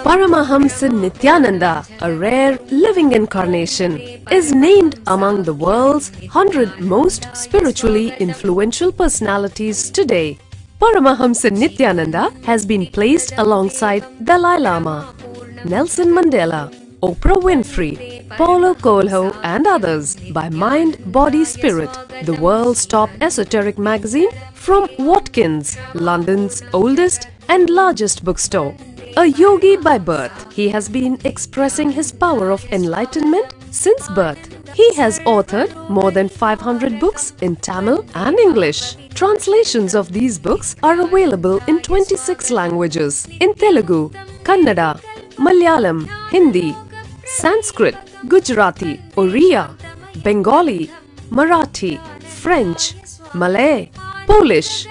Paramahamsa Nithyananda, a rare living incarnation, is named among the world's 100 most spiritually influential personalities today. Paramahamsa Nithyananda has been placed alongside Dalai Lama, Nelson Mandela, Oprah Winfrey, Paulo Coelho and others by Mind, Body, Spirit, the world's top esoteric magazine from Watkins, London's oldest and largest bookstore. A yogi by birth, he has been expressing his power of enlightenment since birth. He has authored more than 500 books in Tamil and English. Translations of these books are available in 26 languages in Telugu, Kannada, Malayalam, Hindi, Sanskrit, Gujarati, Oriya, Bengali, Marathi, French, Malay, Polish,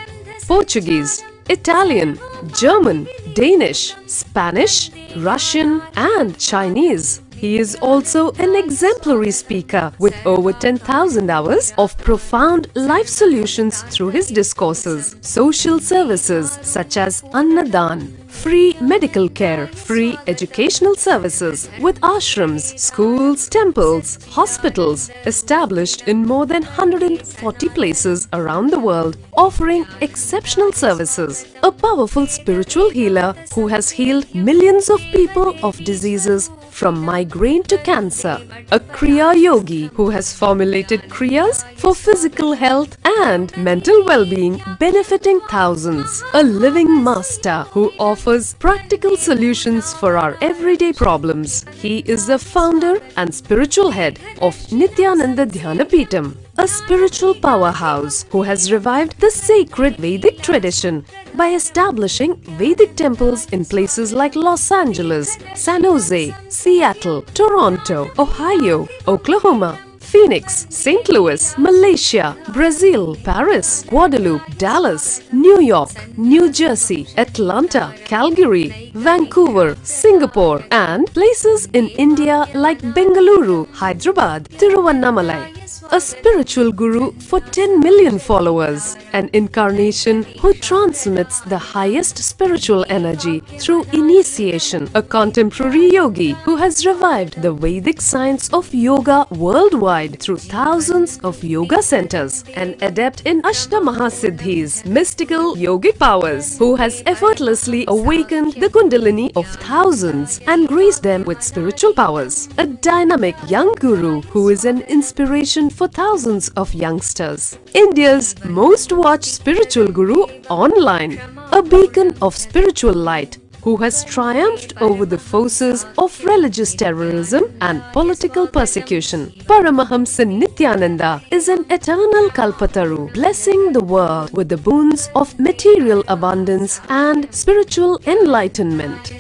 Portuguese, Italian, German, Danish, Spanish, Russian and Chinese. He is also an exemplary speaker with over 10,000 hours of profound life solutions through his discourses. Social services such as Annadan, free medical care, free educational services with ashrams, schools, temples, hospitals established in more than 140 places around the world, offering exceptional services. A powerful spiritual healer who has healed millions of people of diseases from migraine to cancer. A Kriya Yogi who has formulated Kriyas for physical health and mental well-being, benefiting thousands. A living master who offers practical solutions for our everyday problems. He is the founder and spiritual head of Nithyananda Dhyanapeetham, a spiritual powerhouse who has revived the sacred Vedic tradition by establishing Vedic temples in places like Los Angeles, San Jose, Seattle, Toronto, Ohio, Oklahoma, Phoenix, St. Louis, Malaysia, Brazil, Paris, Guadeloupe, Dallas, New York, New Jersey, Atlanta, Calgary, Vancouver, Singapore and places in India like Bengaluru, Hyderabad, Tiruvannamalai. A spiritual guru for 10 million followers, an incarnation who transmits the highest spiritual energy through initiation, a contemporary yogi who has revived the Vedic science of yoga worldwide through thousands of yoga centers, an adept in Ashtamahasiddhis, mystical yogic powers, who has effortlessly awakened the Kundalini of thousands and graced them with spiritual powers, a dynamic young guru who is an inspiration for thousands of youngsters. India's most watched spiritual guru online, a beacon of spiritual light who has triumphed over the forces of religious terrorism and political persecution. Paramahamsa Nithyananda is an eternal Kalpataru, blessing the world with the boons of material abundance and spiritual enlightenment.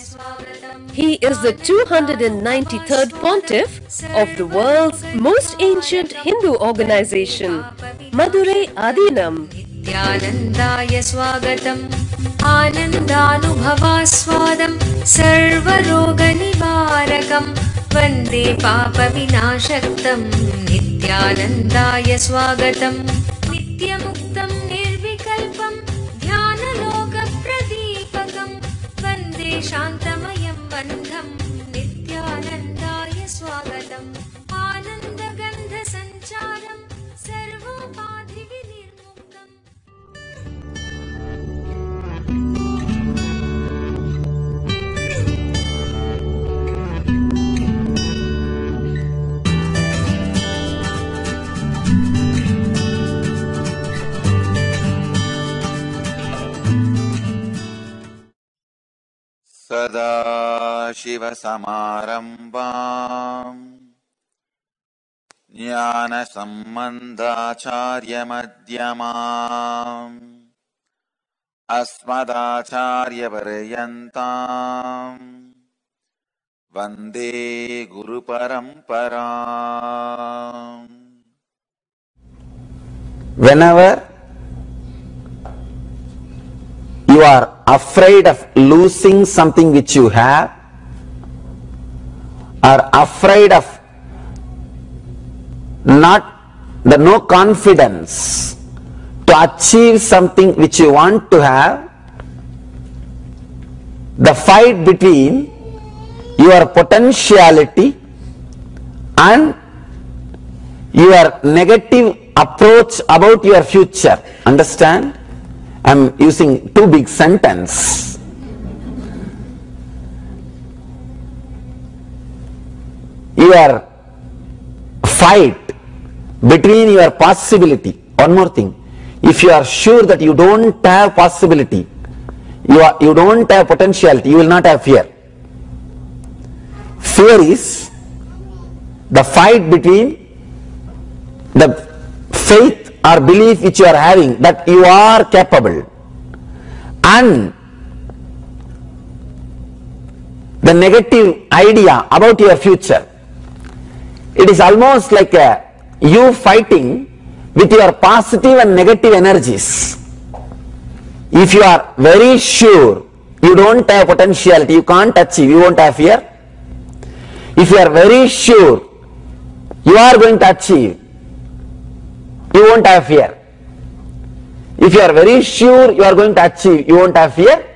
He is the 293rd Pontiff of the world's most ancient Hindu organization, Madurai Adinam. Nithyanandaya swagatam, anandanubhavaswadam, sarvaroga nivarakam, vande papa vinashaktam. Nithyanandaya swagatam, nityamuktam nirvikalpam, dhyanaloka pradipakam, vande shantamayam bandham. Nithyanandaya swagatam, anandagandha sancharam, sarvopadhi vinirmuktam. सदाशिवसमारम्भाम् ज्ञानसम्बन्धाचार्यमध्यमाम् अस्मदाचार्यपर्यन्ताम् वन्दे गुरुपरम्पराम्. Whenever you are afraid of losing something which you have, or afraid of no confidence to achieve something which you want to have, the fight between your potentiality and your negative approach about your future. Understand? I am using too big sentence. Your fight between your possibility. One more thing. If you are sure that you don't have possibility, you don't have potentiality, you will not have fear. Fear is the fight between the faith or belief which you are having that you are capable and the negative idea about your future. It is almost like you fighting with your positive and negative energies. If you are very sure you don't have potentiality, you can't achieve, you won't have fear. If you are very sure you are going to achieve, you won't have fear. If you are very sure you are going to achieve, you won't have fear.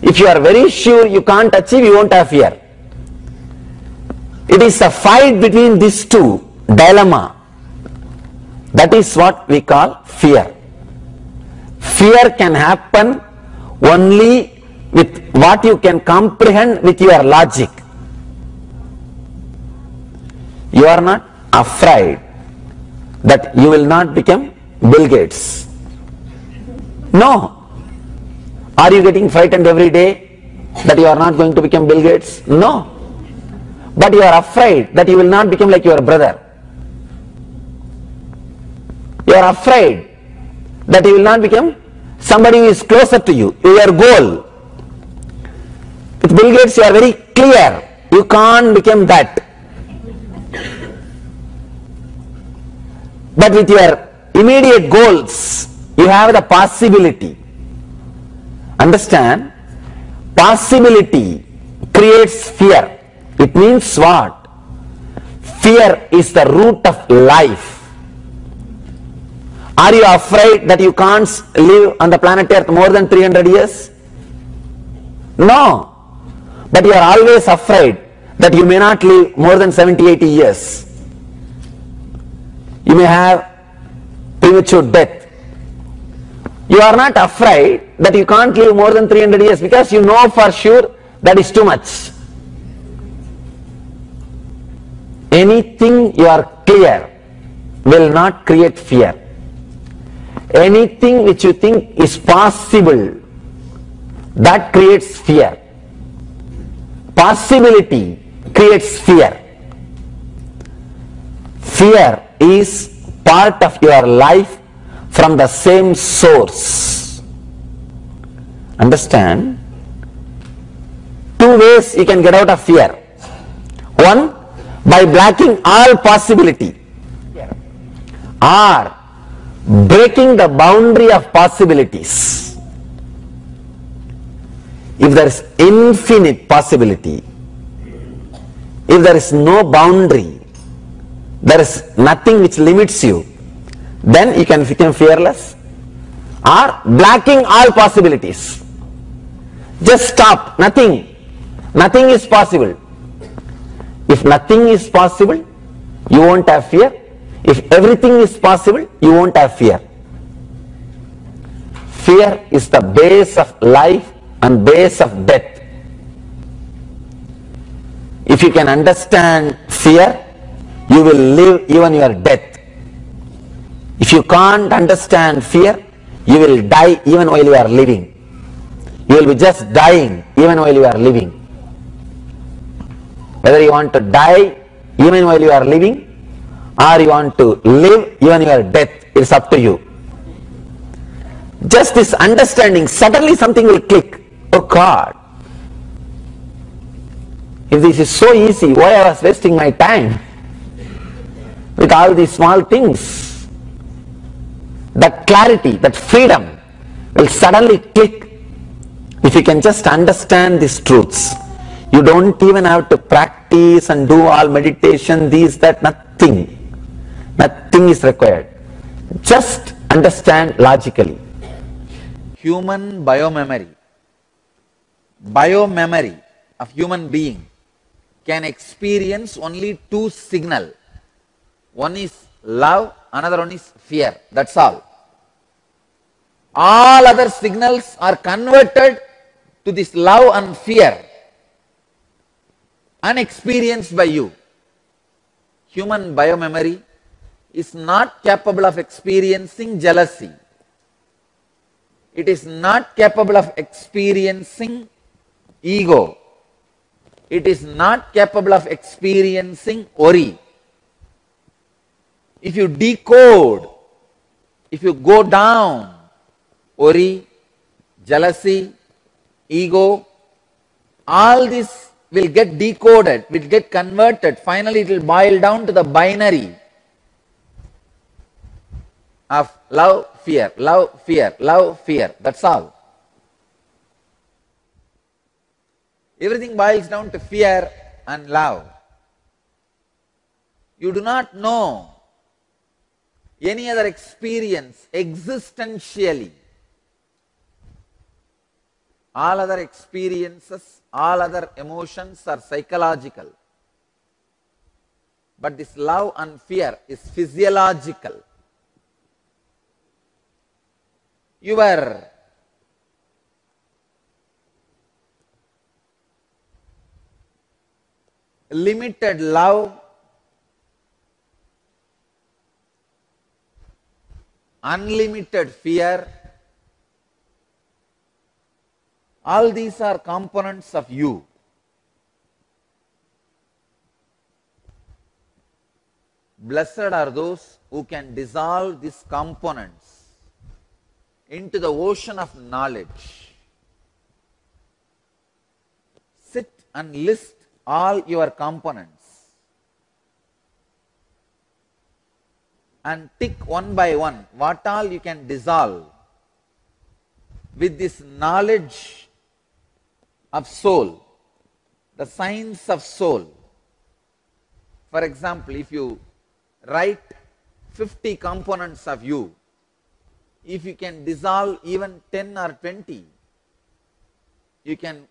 If you are very sure you can't achieve, you won't have fear. It is a fight between these two, dilemma. That is what we call fear. Fear can happen only with what you can comprehend with your logic. You are not afraid that you will not become Bill Gates. No. Are you getting frightened every day that you are not going to become Bill Gates? No. But you are afraid that you will not become like your brother. You are afraid that you will not become somebody who is closer to you, your goal. With Bill Gates you are very clear, you can't become that. But with your immediate goals, you have the possibility. Understand? Possibility creates fear. It means what? Fear is the root of life. Are you afraid that you can't live on the planet Earth more than 300 years? No. But you are always afraid that you may not live more than 70-80 years. You may have premature death. You are not afraid that you can't live more than 300 years because you know for sure that is too much. Anything you are clear will not create fear. Anything which you think is possible, that creates fear. Possibility creates fear. Fear is part of your life from the same source. Understand? Two ways you can get out of fear. One, by blocking all possibility, or breaking the boundary of possibilities. If there is infinite possibility, if there is no boundary, there is nothing which limits you, then you can become fearless. Or blocking all possibilities. Just stop, nothing. Nothing is possible. If nothing is possible, you won't have fear. If everything is possible, you won't have fear. Fear is the base of life and base of death. If you can understand fear, you will live even your death. If you can't understand fear, you will die even while you are living. You will be just dying even while you are living. Whether you want to die even while you are living or you want to live even your death, it's up to you. Just this understanding, suddenly something will click. Oh God, if this is so easy, why I was wasting my time with all these small things? That clarity, that freedom will suddenly click if you can just understand these truths. You don't even have to practice and do all meditation, these, that, nothing. Nothing is required. Just understand logically. Human biomemory biomemory of human being can experience only two signals. One is love, another one is fear. That's all. All other signals are converted to this love and fear, unexperienced by you. Human biomemory is not capable of experiencing jealousy. It is not capable of experiencing ego. It is not capable of experiencing worry. If you decode, if you go down, worry, jealousy, ego, all this will get decoded, will get converted. Finally, it will boil down to the binary of love, fear, love, fear, love, fear. That's all. Everything boils down to fear and love. You do not know any other experience existentially. All other experiences, all other emotions are psychological. But this love and fear is physiological. Your limited love, unlimited fear, all these are components of you. Blessed are those who can dissolve these components into the ocean of knowledge. Sit and list all your components and tick one by one what all you can dissolve with this knowledge of soul, the science of soul. For example, if you write 50 components of you, if you can dissolve even 10 or 20, you can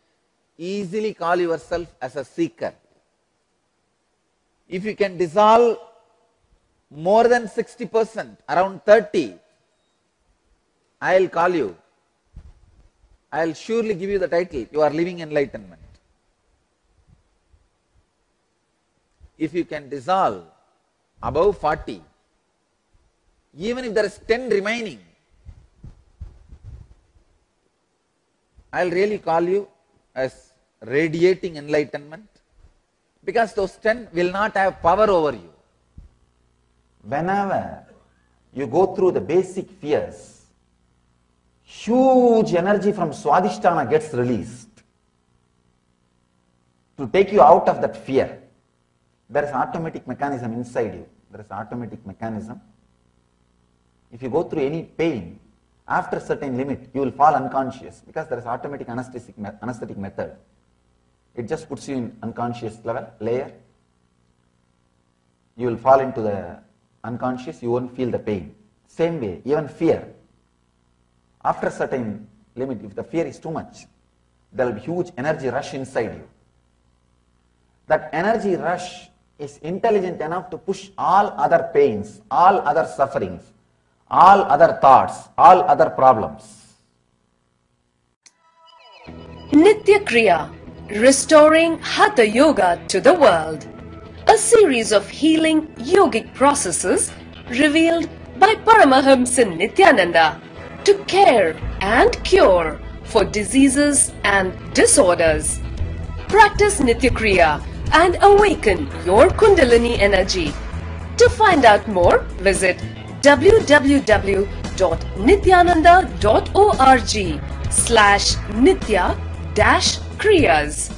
easily call yourself as a seeker. If you can dissolve more than 60%, around 30, I'll call you. I'll surely give you the title, you are living enlightenment. If you can dissolve above 40, even if there is 10 remaining, I'll really call you as radiating enlightenment, because those 10 will not have power over you. Whenever you go through the basic fears, huge energy from Swadhisthana gets released to take you out of that fear. There is an automatic mechanism inside you. There is an automatic mechanism. If you go through any pain, after a certain limit, you will fall unconscious, because there is automatic anesthetic method. It just puts you in unconscious layer. You will fall into the unconscious, you won't feel the pain. Same way, even fear. After a certain limit, if the fear is too much, there will be huge energy rush inside you. That energy rush is intelligent enough to push all other pains, all other sufferings, all other thoughts, all other problems. Nitya Kriya, restoring Hatha Yoga to the world. A series of healing yogic processes revealed by Paramahamsa Nithyananda to care and cure for diseases and disorders. Practice Nitya Kriya and awaken your Kundalini energy. To find out more, visit www.nityananda.org/nitya-kriyas.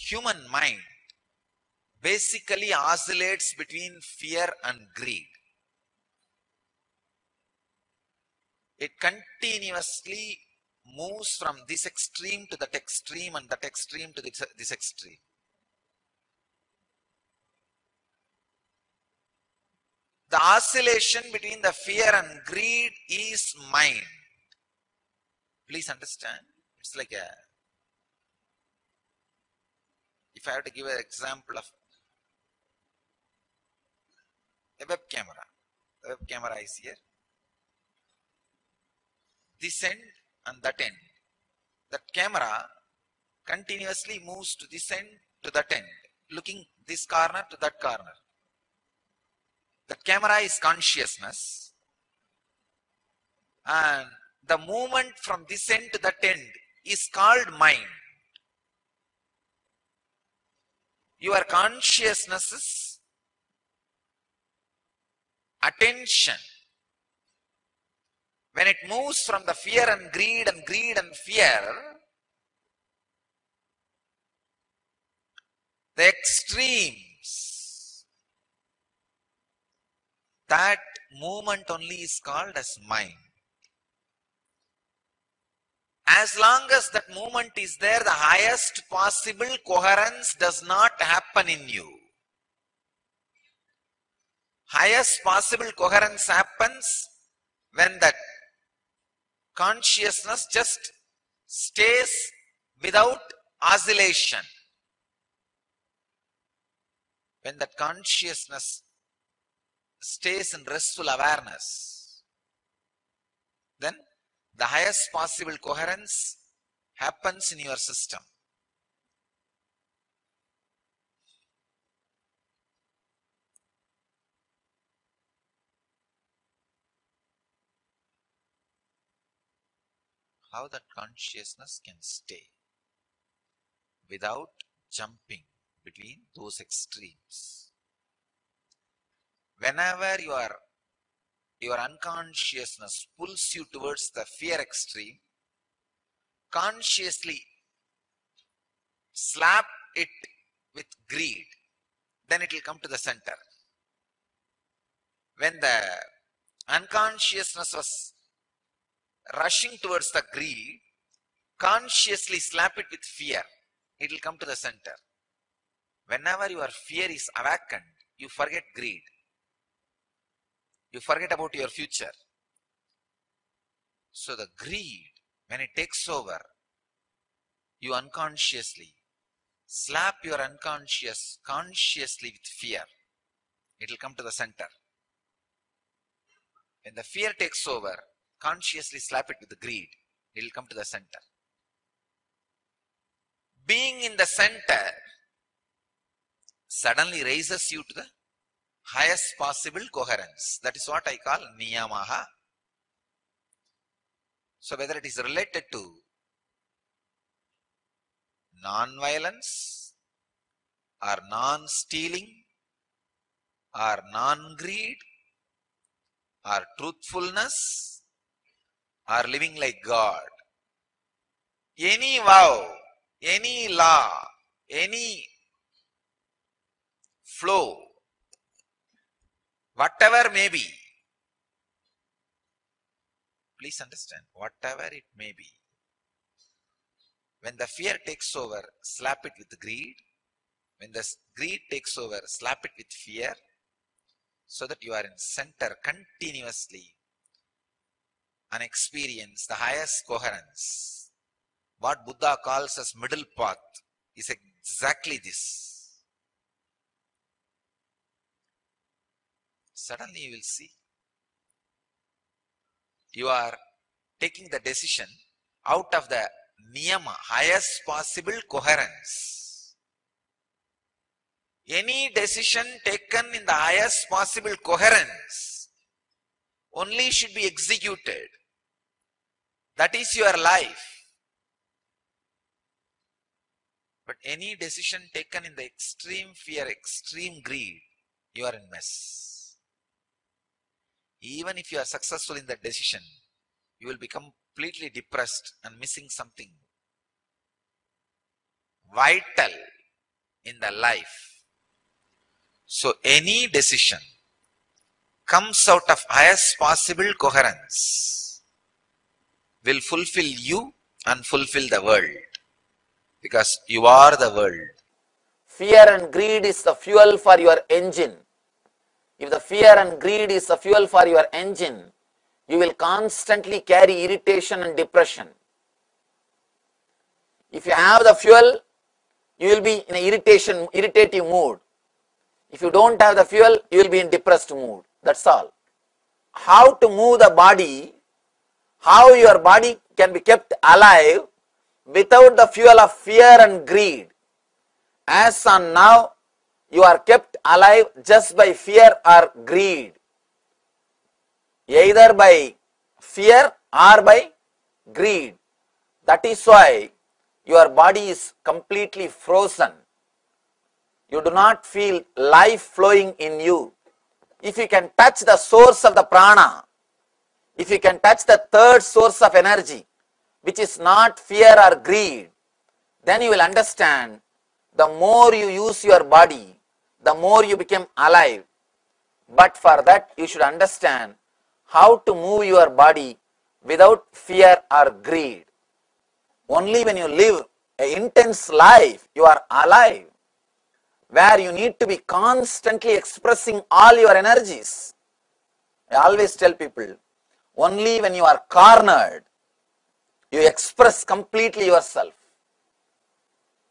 Human mind basically oscillates between fear and greed. It continuously moves from this extreme to that extreme and that extreme to this extreme. The oscillation between the fear and greed is mind. Please understand. It's like if I have to give an example of a web camera. The web camera is here. This end and that end. That camera continuously moves to this end to that end, looking this corner to that corner. The camera is consciousness, and the movement from this end to that end is called mind. Your consciousness's attention, when it moves from the fear and greed and fear, the extremes, that movement only is called as mind. As long as that movement is there, the highest possible coherence does not happen in you. Highest possible coherence happens when that consciousness just stays without oscillation. When that consciousness stays in restful awareness, then the highest possible coherence happens in your system. How that consciousness can stay without jumping between those extremes. Whenever your unconsciousness pulls you towards the fear extreme, consciously slap it with greed, then it will come to the center. When the unconsciousness was rushing towards the greed, consciously slap it with fear, it will come to the center. Whenever your fear is awakened, you forget greed. You forget about your future. So the greed, when it takes over, you unconsciously slap your unconscious consciously with fear. It will come to the center. When the fear takes over, consciously slap it with the greed. It will come to the center. Being in the center suddenly raises you to the highest possible coherence. That is what I call niyamaha. So whether it is related to non-violence or non-stealing or non-greed or truthfulness or living like God, any vow, any law, any flow, whatever may be, please understand, whatever it may be, when the fear takes over, slap it with greed. When the greed takes over, slap it with fear, so that you are in center continuously and experience the highest coherence. What Buddha calls as middle path is exactly this. Suddenly you will see you are taking the decision out of the niyama, highest possible coherence. Any decision taken in the highest possible coherence only should be executed. That is your life. But any decision taken in the extreme fear, extreme greed, you are in mess. Even if you are successful in that decision, you will become completely depressed and missing something vital in the life. So any decision comes out of highest possible coherence will fulfill you and fulfill the world, because you are the world. Fear and greed is the fuel for your engine. If the fear and greed is the fuel for your engine, you will constantly carry irritation and depression. If you have the fuel, you will be in an irritative mood. If you don't have the fuel, you will be in depressed mood. That's all. How to move the body, how your body can be kept alive without the fuel of fear and greed. As on now, you are kept alive just by fear or greed. Either by fear or by greed. That is why your body is completely frozen. You do not feel life flowing in you. If you can touch the source of the prana, if you can touch the third source of energy, which is not fear or greed, then you will understand the more you use your body, the more you become alive. But for that, you should understand how to move your body without fear or greed. Only when you live an intense life, you are alive, where you need to be constantly expressing all your energies. I always tell people, only when you are cornered, you express completely yourself.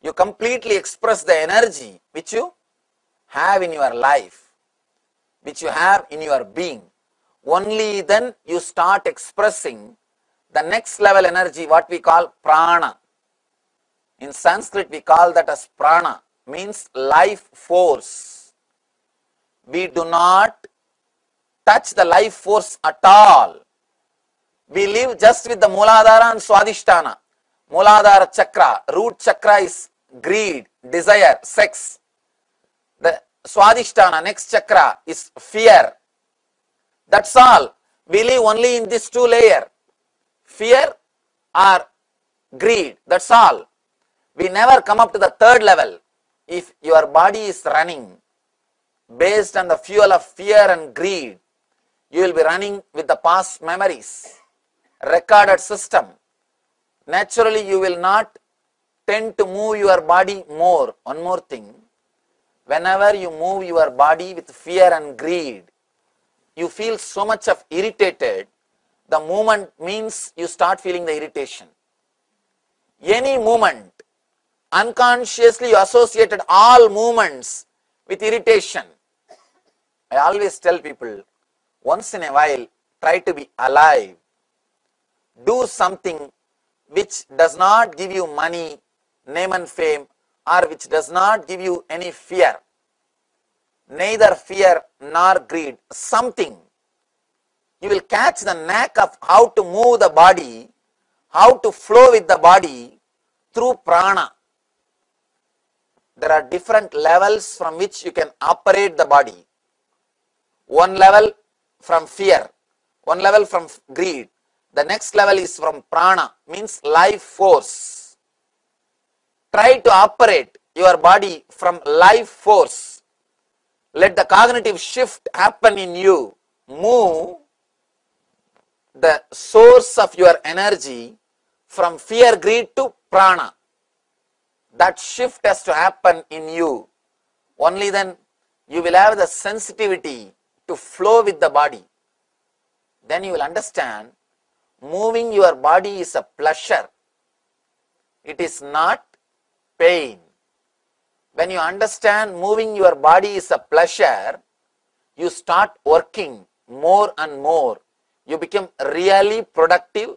You completely express the energy which you have in your life, which you have in your being. Only then you start expressing the next level energy, what we call prana. In Sanskrit, we call that as prana, means life force. We do not touch the life force at all. We live just with the Muladhara and Swadhisthana. Muladhara chakra, root chakra is greed, desire, sex. The Swadhisthana, next chakra, is fear. That's all. We live only in this two layers, fear or greed. That's all. We never come up to the third level. If your body is running based on the fuel of fear and greed, you will be running with the past memories, recorded system. Naturally, you will not tend to move your body more. One more thing, whenever you move your body with fear and greed, you feel so much of irritated. The movement means you start feeling the irritation. Any movement, unconsciously you associated all movements with irritation. I always tell people, once in a while, try to be alive. Do something which does not give you money, name and fame, or which does not give you any fear. Neither fear nor greed. Something. You will catch the knack of how to move the body, how to flow with the body through prana. There are different levels from which you can operate the body. One level from fear, one level from greed. The next level is from prana, means life force. Try to operate your body from life force. Let the cognitive shift happen in you. Move the source of your energy from fear, greed to prana. That shift has to happen in you. Only then you will have the sensitivity to flow with the body. Then you will understand moving your body is a pleasure. It is not pain. When you understand moving your body is a pleasure, you start working more and more. You become really productive.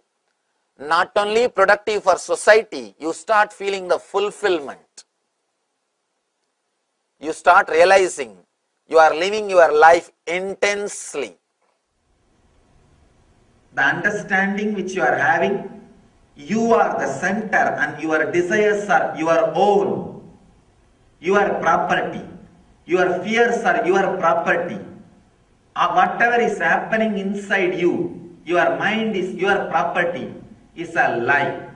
Not only productive for society, you start feeling the fulfillment. You start realizing you are living your life intensely. The understanding which you are having, you are the center and your desires are your own, your property. Your fears are your property. Whatever is happening inside you, your mind is your property, is a lie.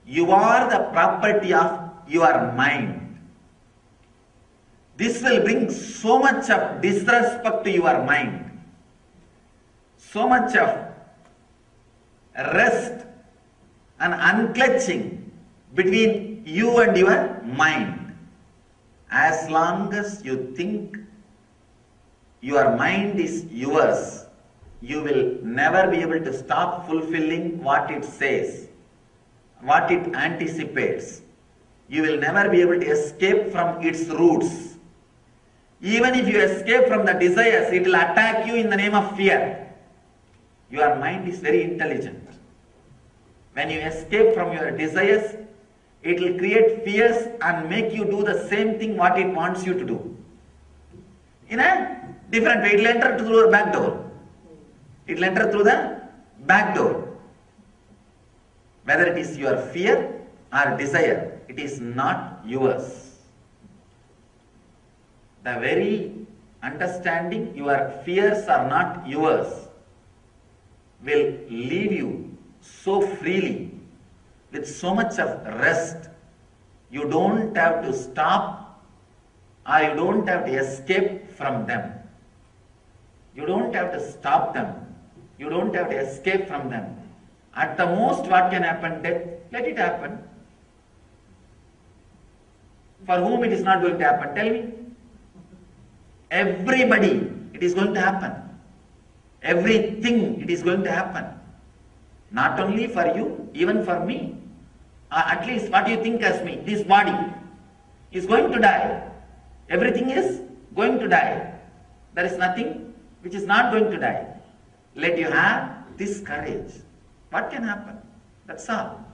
You are the property of your mind. This will bring so much of disrespect to your mind, so much of rest and unclutching between you and your mind. As long as you think your mind is yours, you will never be able to stop fulfilling what it says, what it anticipates. You will never be able to escape from its roots. Even if you escape from the desires, it will attack you in the name of fear. Your mind is very intelligent. When you escape from your desires, it will create fears and make you do the same thing what it wants you to do. In a different way, it will enter through the back door. It will enter through the back door. Whether it is your fear or desire, it is not yours. The very understanding your fears are not yours will leave you so freely, with so much of rest. You don't have to stop or you don't have to escape from them. You don't have to stop them. You don't have to escape from them. At the most, what can happen? Death. Let it happen. For whom it is not going to happen? Tell me. Everybody, it is going to happen. Everything, it is going to happen. Not only for you, even for me. At least what you think as me, this body is going to die. Everything is going to die. There is nothing which is not going to die. Let you have this courage. What can happen? That's all.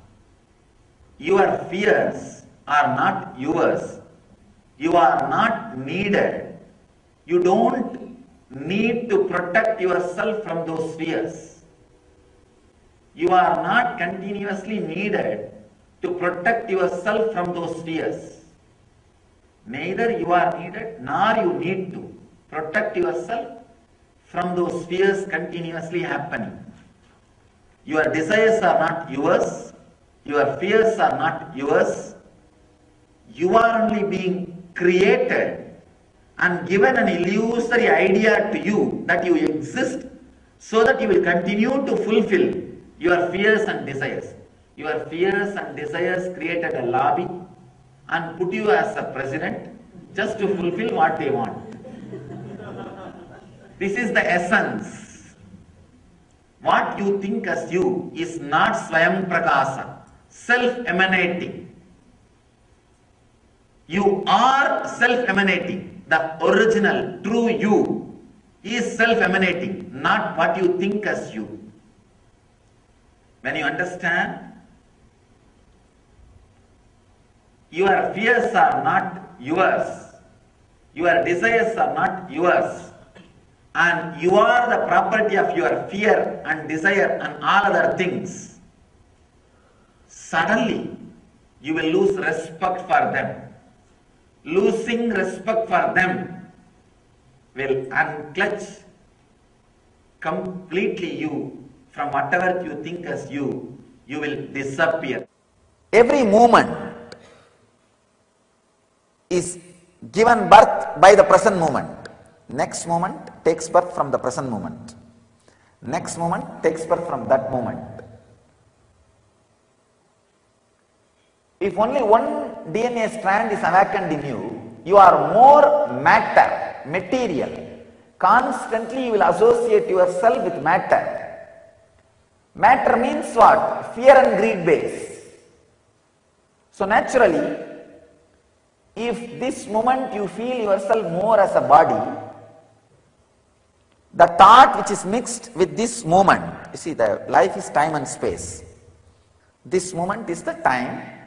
Your fears are not yours. You are not needed. You don't need to protect yourself from those fears. You are not continuously needed to protect yourself from those fears. Neither you are needed nor you need to protect yourself from those fears continuously happening. Your desires are not yours. Your fears are not yours. You are only being created and given an illusory idea to you that you exist so that you will continue to fulfill your fears and desires. Your fears and desires created a lobby and put you as a president just to fulfill what they want. This is the essence. What you think as you is not Swayam Prakasa, self-emanating. You are self-emanating. The original, true you is self-emanating, not what you think as you. When you understand, your fears are not yours, your desires are not yours, and you are the property of your fear and desire and all other things, suddenly you will lose respect for them. Losing respect for them will unclutch completely you from whatever you think as you will disappear. Every moment is given birth by the present moment. Next moment takes birth from the present moment. Next moment takes birth from that moment. If only one DNA strand is awakened in you, you are more matter, material. Constantly you will associate yourself with matter. Matter means what? Fear and greed base. So naturally, if this moment you feel yourself more as a body, the thought which is mixed with this moment, you see, the life is time and space. This moment is the time.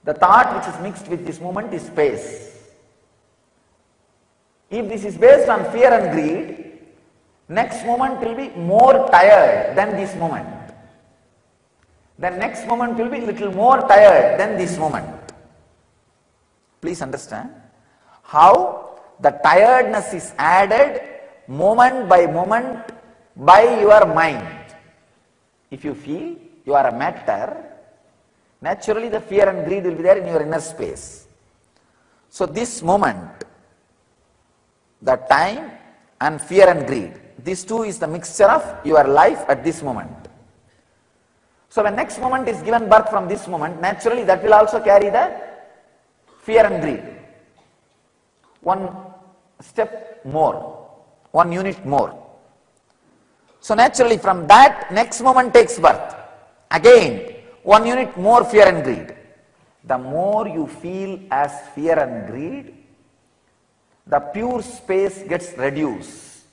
The thought which is mixed with this moment is space. If this is based on fear and greed, next moment will be more tired than this moment. The next moment will be little more tired than this moment. Please understand how the tiredness is added moment by moment by your mind. If you feel you are a matter, naturally the fear and greed will be there in your inner space. So this moment, the time and fear and greed, these two is the mixture of your life at this moment. So when next moment is given birth from this moment, naturally that will also carry the fear and greed. One step more. 1 unit more. So naturally from that next moment takes birth. Again 1 unit more fear and greed. The more you feel as fear and greed, the pure space gets reduced.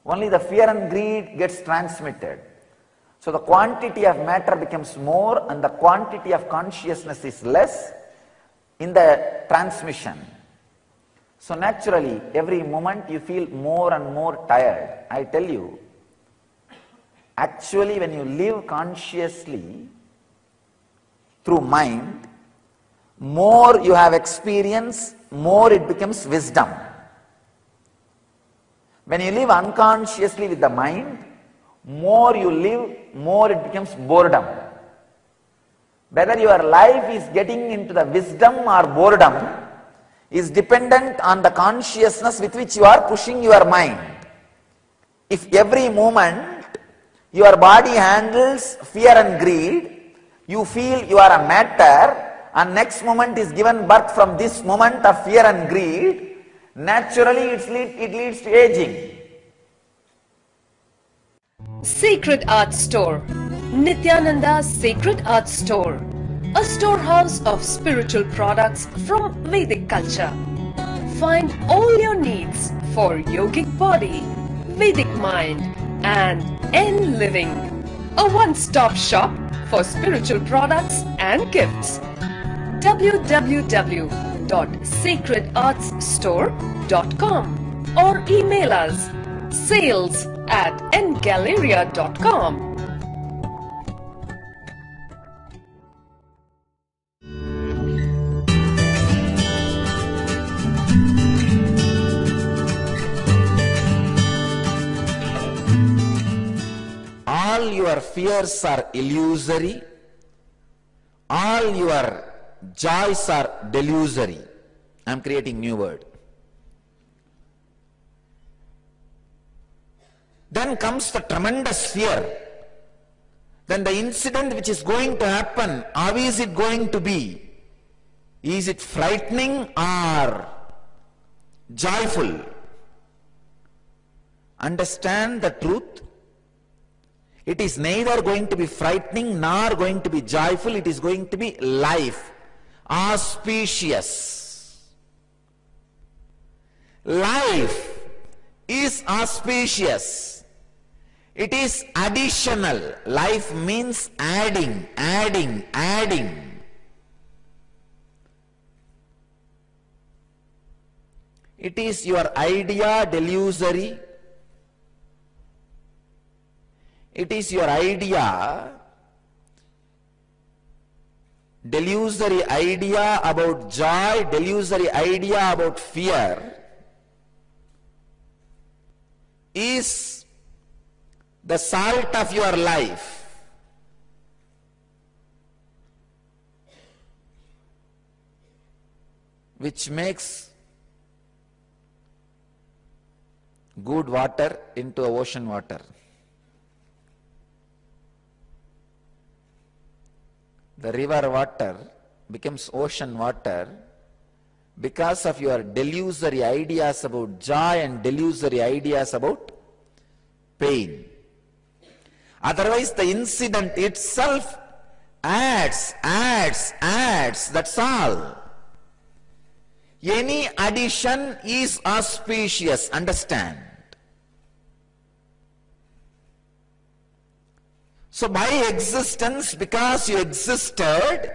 Only the fear and greed gets transmitted. So the quantity of matter becomes more and the quantity of consciousness is less in the transmission. So naturally, every moment you feel more and more tired. I tell you, actually when you live consciously through mind, more you have experience, more it becomes wisdom. When you live unconsciously with the mind, more you live, more it becomes boredom. Whether your life is getting into the wisdom or boredom is dependent on the consciousness with which you are pushing your mind. If every moment your body handles fear and greed, you feel you are a matter, and next moment is given birth from this moment of fear and greed, naturally it leads to aging. Sacred Art Store, Nithyananda's Sacred Art Store, a storehouse of spiritual products from Vedic culture. Find all your needs for yogic body, Vedic mind and N living. A one-stop shop for spiritual products and gifts. www.sacredartsstore.com or email us sales@ngalleria.com. All your fears are illusory, all your joys are delusory. I am creating new word. Then comes the tremendous fear. Then the incident which is going to happen, how is it going to be? Is it frightening or joyful? Understand the truth. It is neither going to be frightening nor going to be joyful. It is going to be life, auspicious. Life is auspicious. It is additional. Life means adding, adding, adding. It is your idea delusory. It is your idea, delusory idea about joy, delusory idea about fear is the salt of your life. Which makes good water into ocean water. The river water becomes ocean water because of your delusory ideas about joy and delusory ideas about pain. Otherwise, the incident itself adds, that's all. Any addition is auspicious, understand. So by existence, because you existed,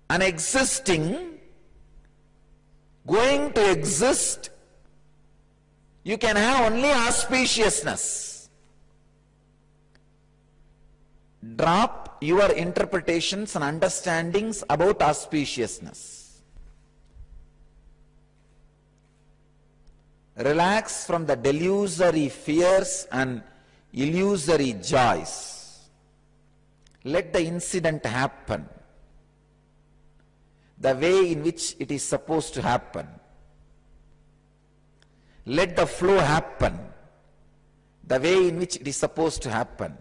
and existing, going to exist, you can have only auspiciousness. Drop your interpretations and understandings about auspiciousness. Relax from the delusory fears and illusory joys. Let the incident happen the way in which it is supposed to happen. Let the flow happen the way in which it is supposed to happen.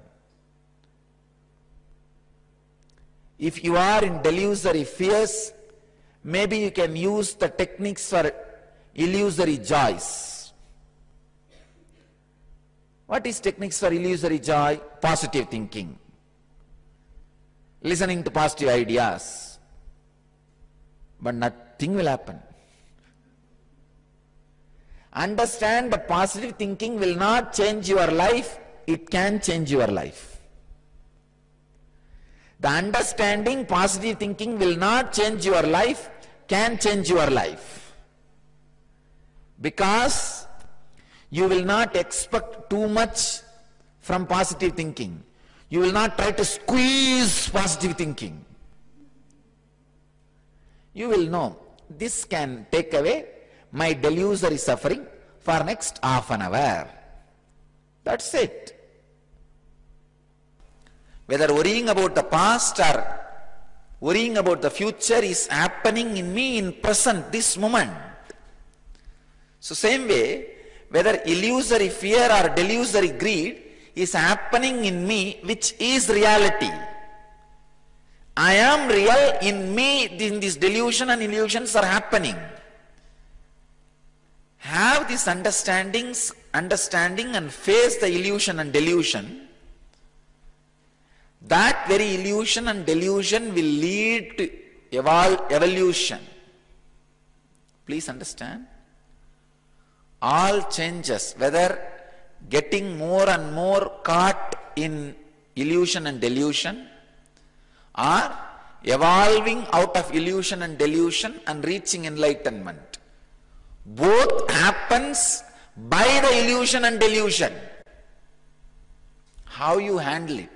If you are in delusory fears, maybe you can use the techniques for illusory joys. What is techniques for illusory joy? Positive thinking, listening to positive ideas, but nothing will happen. Understand that positive thinking will not change your life, it can change your life. The understanding positive thinking will not change your life, can change your life. Because you will not expect too much from positive thinking. You will not try to squeeze positive thinking. You will know, this can take away my delusory suffering for next half an hour. That's it. Whether worrying about the past or worrying about the future is happening in me in present, this moment. So same way, whether illusory fear or delusory greed is happening in me, which is reality. I am real in me, in this delusion and illusions are happening. Have this understanding and face the illusion and delusion. That very illusion and delusion will lead to evolution. Please understand. All changes, whether getting more and more caught in illusion and delusion, or evolving out of illusion and delusion and reaching enlightenment, both happens by the illusion and delusion. How you handle it.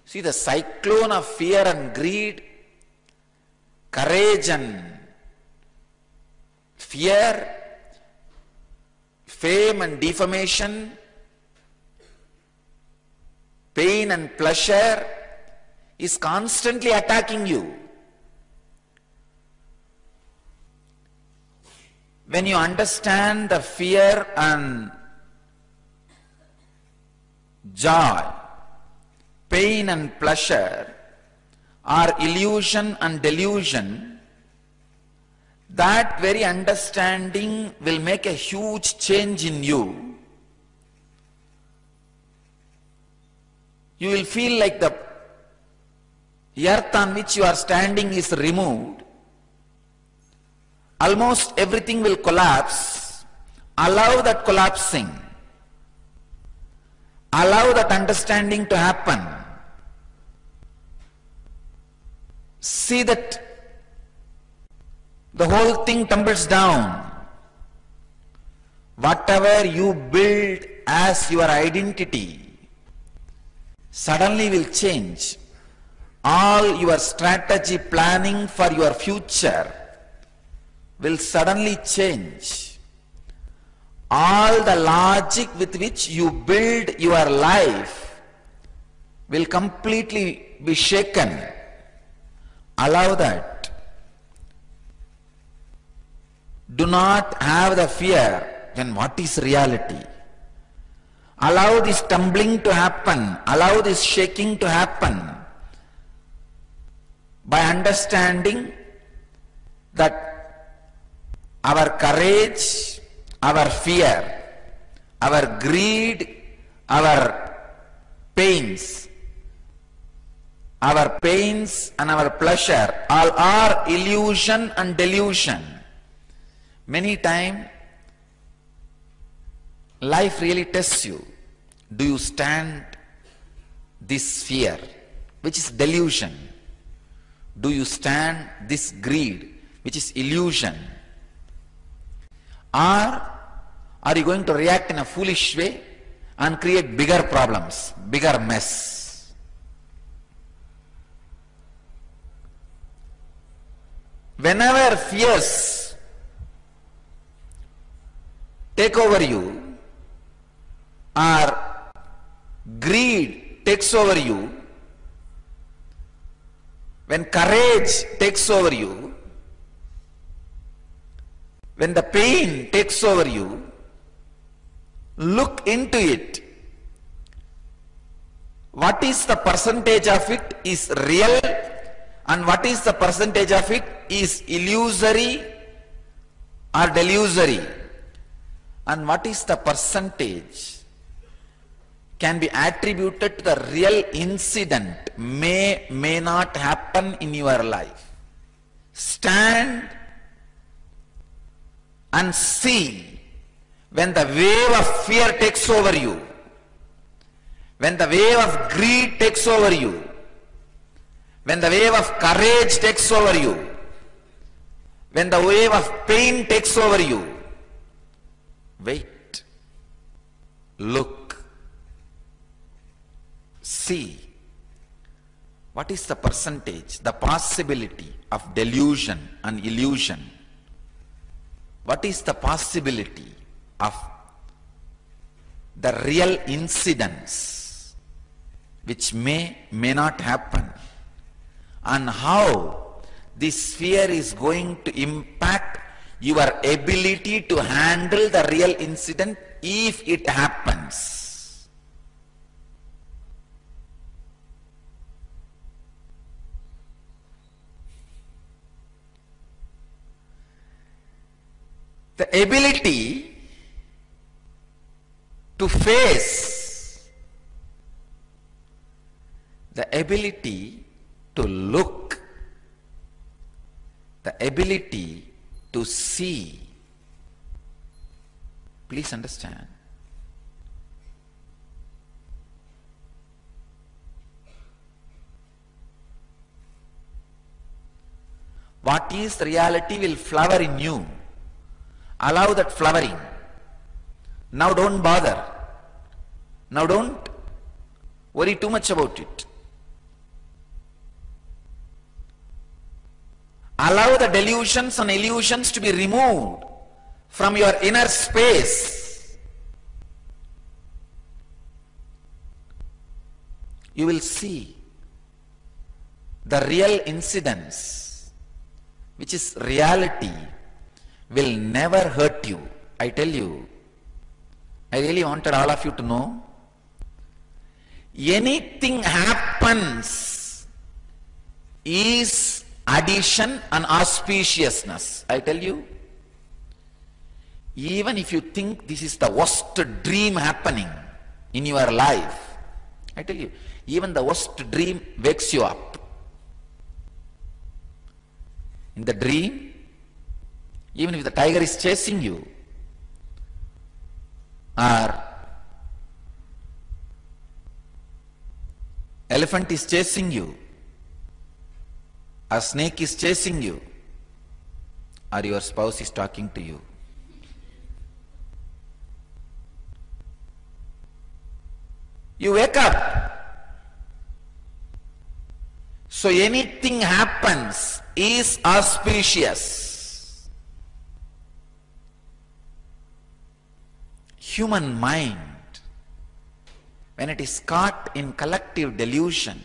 See, the cyclone of fear and greed, courage and fear, fame and defamation, pain and pleasure is constantly attacking you. When you understand the fear and joy, pain and pleasure are illusion and delusion, that very understanding will make a huge change in you. You will feel like the earth on which you are standing is removed. Almost everything will collapse. Allow that collapsing. Allow that understanding to happen. See that the whole thing tumbles down. Whatever you build as your identity suddenly will change. All your strategy planning for your future will suddenly change. All the logic with which you build your life will completely be shaken. Allow that. Do not have the fear. Then what is reality? Allow this tumbling to happen. Allow this shaking to happen. By understanding that our courage, our fear, our greed, our pains and our pleasure all are illusion and delusion. Many times life really tests you. Do you stand this fear, which is delusion? Do you stand this greed, which is illusion? Or are you going to react in a foolish way and create bigger problems, bigger mess? Whenever fears take over you, or greed takes over you, when courage takes over you, when the pain takes over you, look into it. What is the percentage of it is real and what is the percentage of it is illusory are delusory, and what is the percentage can be attributed to the real incident may not happen in your life. Stand and see when the wave of fear takes over you, when the wave of greed takes over you, when the wave of courage takes over you, when the wave of pain takes over you. Wait, look, see. What is the percentage, the possibility of delusion and illusion? What is the possibility of the real incidents which may not happen, and how this fear is going to impact your ability to handle the real incident if it happens? The ability to face, the ability to look, the ability to see. Please understand. What is reality will flower in you. Allow that flowering. Now don't bother. Now don't worry too much about it. Allow the delusions and illusions to be removed from your inner space. You will see the real incidents, which is reality, will never hurt you. I tell you, I really wanted all of you to know, anything happens is addition and auspiciousness. I tell you, even if you think this is the worst dream happening in your life, I tell you, even the worst dream wakes you up. In the dream, even if the tiger is chasing you, or elephant is chasing you, a snake is chasing you, or your spouse is talking to you, you wake up. So anything happens is auspicious. Human mind, when it is caught in collective delusion,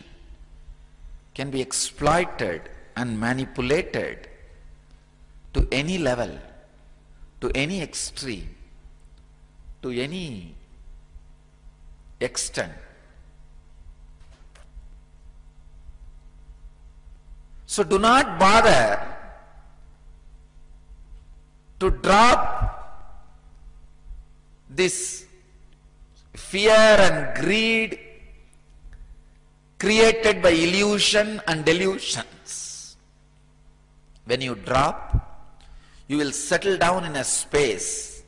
can be exploited and manipulated to any level, to any extreme, to any extent. So do not bother to drop this fear and greed created by illusion and delusions. When you drop, you will settle down in a space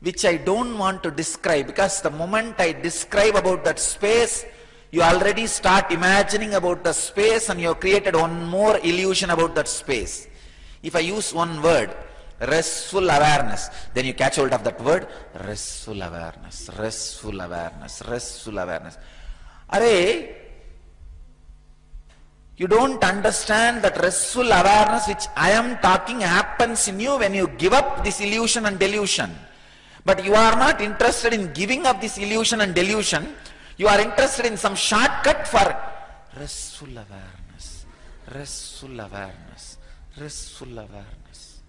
which I don't want to describe, because the moment I describe about that space, you already start imagining about the space and you have created one more illusion about that space. If I use one word, restful awareness, then you catch hold of that word, restful awareness, restful awareness, restful awareness. Arey, you don't understand that restful awareness which I am talking happens in you when you give up this illusion and delusion. But you are not interested in giving up this illusion and delusion. You are interested in some shortcut for restful awareness, restful awareness, restful awareness.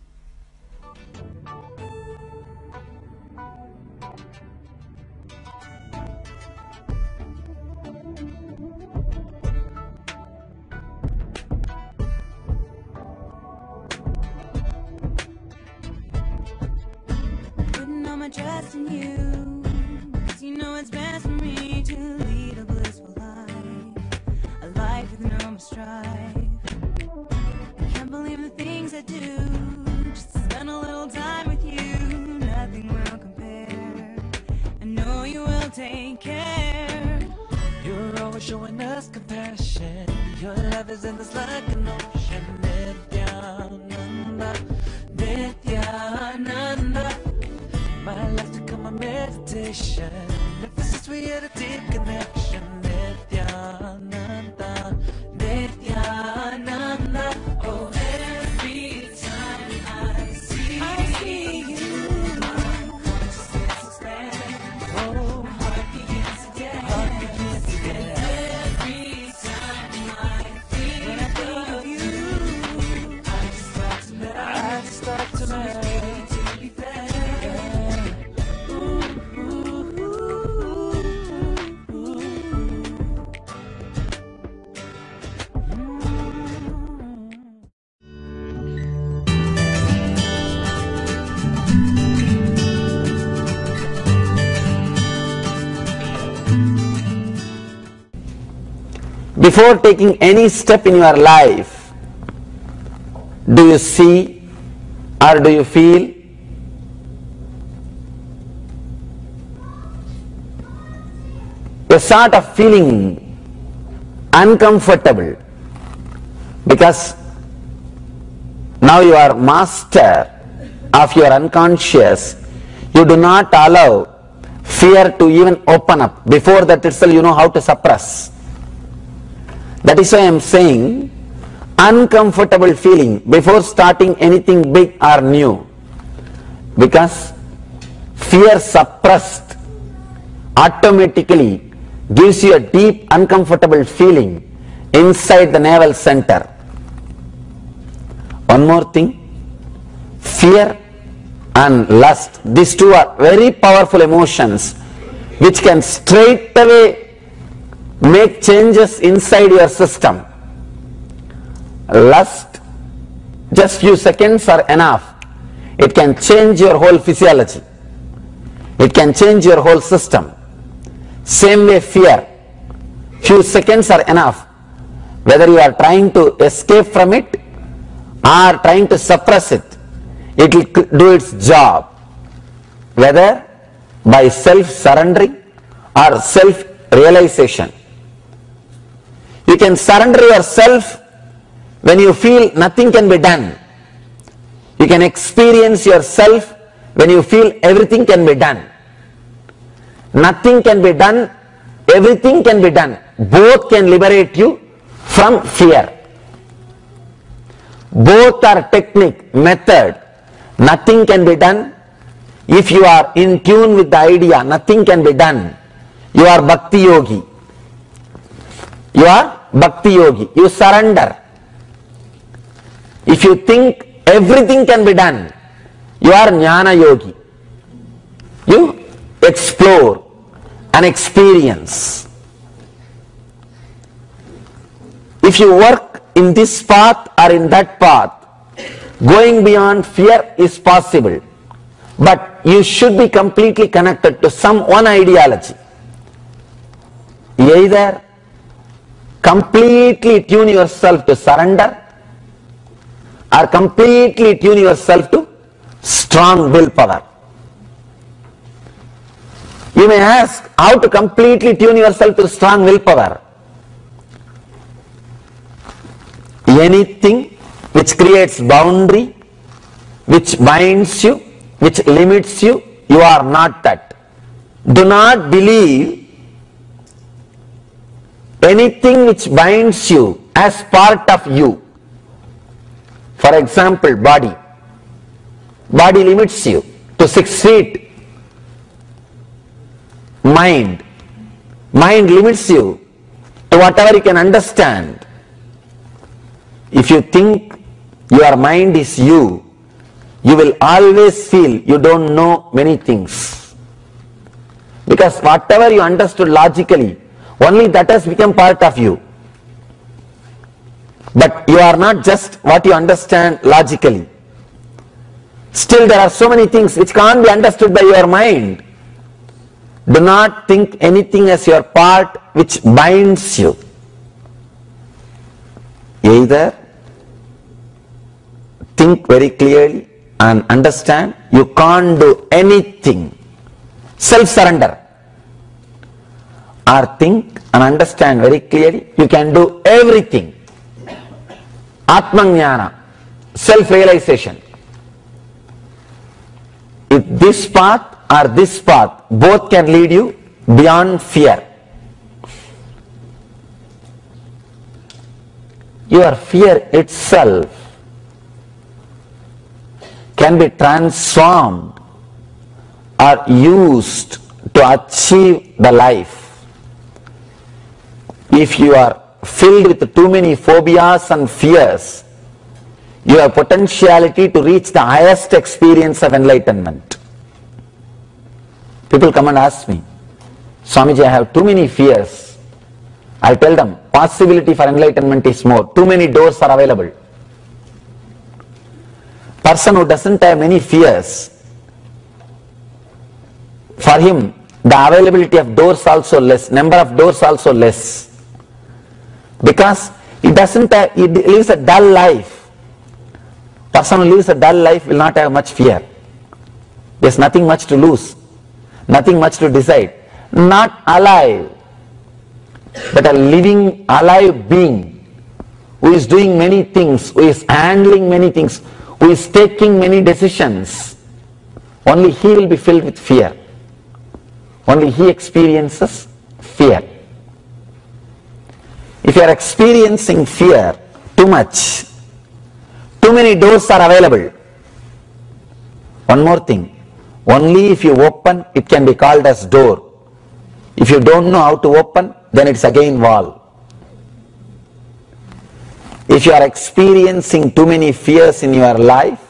trust in you, 'cause you know it's best for me to lead a blissful life, a life with no more strife. I can't believe the things I do, just to spend a little time with you. Nothing will compare, I know you will take care. You're always showing us compassion. Your love is endless like an ocean. Nithyananda, Nithyananda. My life's become a meditation. Ever since we had a deep connection. Nithyananda, Nithyananda. Oh, every time I see you, my heart just expands. Oh, heart begins to dance. Every time I think of you, I just start to melt. To be fair. Before taking any step in your life, do you see or do you feel? A sort of feeling uncomfortable, because now you are master of your unconscious. You do not allow fear to even open up. Before that itself you know how to suppress. That is why I am saying uncomfortable feeling before starting anything big or new, because fear suppressed automatically gives you a deep uncomfortable feeling inside the navel center. One more thing, fear and lust, these two are very powerful emotions which can straight away make changes inside your system. Lust, just few seconds are enough. It can change your whole physiology. It can change your whole system. Same way fear, few seconds are enough. Whether you are trying to escape from it or trying to suppress it, it will do its job. Whether by self-surrendering or self-realization. You can surrender yourself when you feel nothing can be done. You can experience yourself when you feel everything can be done. Nothing can be done, everything can be done. Both can liberate you from fear. Both are technique, method. Nothing can be done. If you are in tune with the idea, nothing can be done. You are Bhakti Yogi. You are Bhakti Yogi. You surrender. If you think everything can be done, you are Jnana Yogi. You explore and experience. If you work in this path or in that path, going beyond fear is possible. But you should be completely connected to some one ideology. Either completely tune yourself to surrender or completely tune yourself to strong willpower. You may ask, how to completely tune yourself to strong willpower? Anything which creates boundary, which binds you, which limits you, you are not that. Do not believe anything which binds you as part of you. For example, body. Body limits you to 6 feet. Mind. Mind limits you to whatever you can understand. If you think your mind is you, you will always feel you don't know many things. Because whatever you understood logically, only that has become part of you. But you are not just what you understand logically. Still there are so many things which can't be understood by your mind. Do not think anything as your part which binds you. Either think very clearly and understand you can't do anything. Self-surrender. Or think and understand very clearly you can do everything. Atmajnana, self-realization. If this path or this path, both can lead you beyond fear. Your fear itself can be transformed or used to achieve the life. If you are filled with too many phobias and fears, you have potentiality to reach the highest experience of enlightenment. People come and ask me, Swamiji, I have too many fears. I tell them, possibility for enlightenment is more. Too many doors are available. Person who doesn't have many fears, for him the availability of doors also less, number of doors also less. Because he lives a dull life. Person who lives a dull life will not have much fear. There's nothing much to lose, nothing much to decide. Not alive, but a living, alive being who is doing many things, who is handling many things, who is taking many decisions. Only he will be filled with fear. Only he experiences fear. If you are experiencing fear too much, too many doors are available. One more thing, only if you open, it can be called as door. If you don't know how to open, then it's again wall. If you are experiencing too many fears in your life,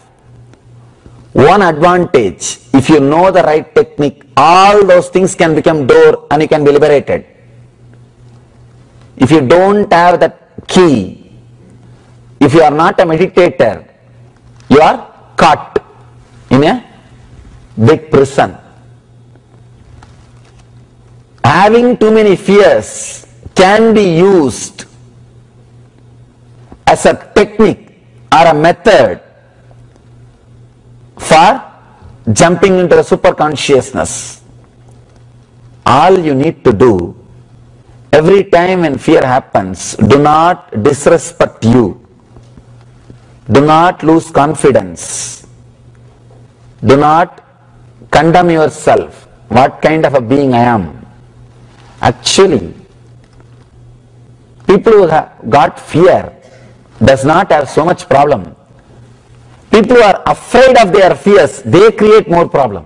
one advantage, if you know the right technique, all those things can become door and you can be liberated. If you don't have that key, if you are not a meditator, you are caught in a big prison. Having too many fears can be used as a technique or a method for jumping into the superconsciousness. All you need to do, every time when fear happens, do not disrespect you. Do not lose confidence. Do not condemn yourself. What kind of a being I am? Actually, people who have got fear does not have so much problem. People who are afraid of their fears, they create more problem.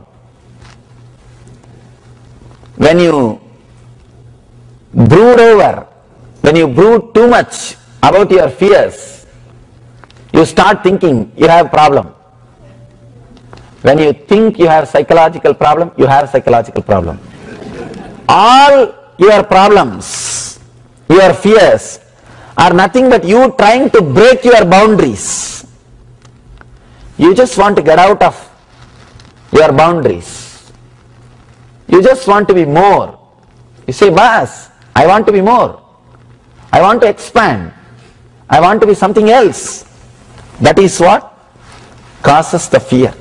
When you brood over, when you brood too much about your fears, you start thinking you have problem. When you think you have psychological problem, you have psychological problem. All your problems, your fears are nothing but you trying to break your boundaries. You just want to get out of your boundaries. You just want to be more. You say, Bas, I want to be more. I want to expand. I want to be something else. That is what causes the fear.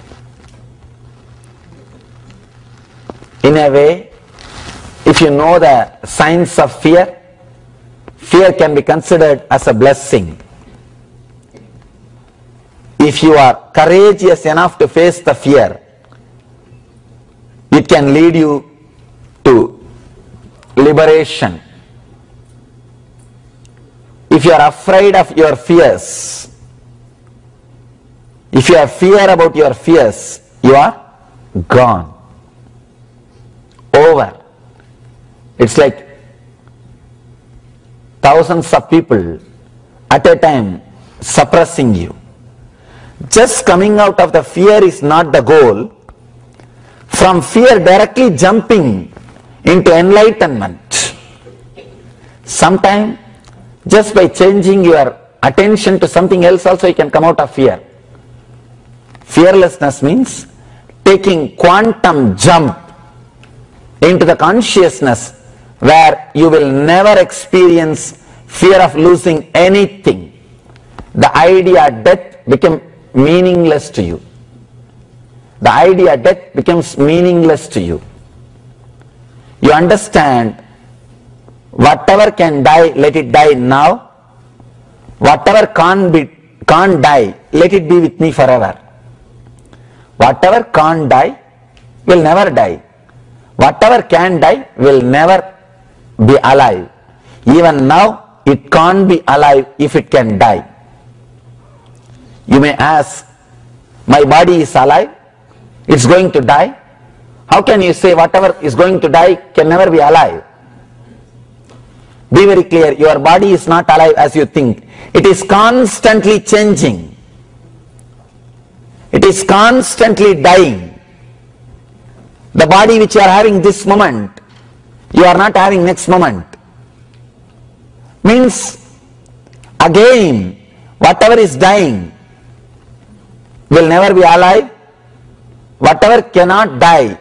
In a way, if you know the signs of fear, fear can be considered as a blessing. If you are courageous enough to face the fear, it can lead you to liberation. If you are afraid of your fears, if you have fear about your fears, you are gone. Over. It's like thousands of people at a time suppressing you. Just coming out of the fear is not the goal. From fear directly jumping into enlightenment. Sometime just by changing your attention to something else also you can come out of fear. Fearlessness means taking quantum jump into the consciousness where you will never experience fear of losing anything. The idea death becomes meaningless to you. The idea death becomes meaningless to you. You understand, whatever can die, let it die now. Whatever can't die, let it be with me forever. Whatever can't die will never die. Whatever can die will never be alive. Even now, it can't be alive if it can die. You may ask, my body is alive, it's going to die. How can you say whatever is going to die can never be alive? Be very clear, your body is not alive as you think. It is constantly changing. It is constantly dying. The body which you are having this moment, you are not having next moment. Means, again, whatever is dying will never be alive. Whatever cannot die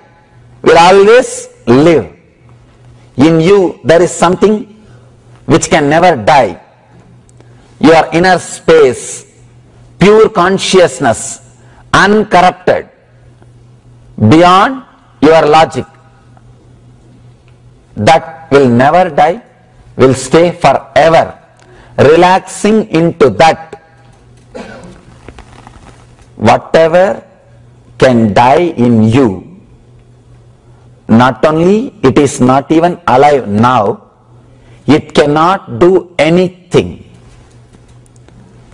will always live. In you there is something which can never die. Your inner space, pure consciousness, uncorrupted, beyond your logic, that will never die, will stay forever. Relaxing into that, whatever can die in you, not only it is not even alive now, it cannot do anything.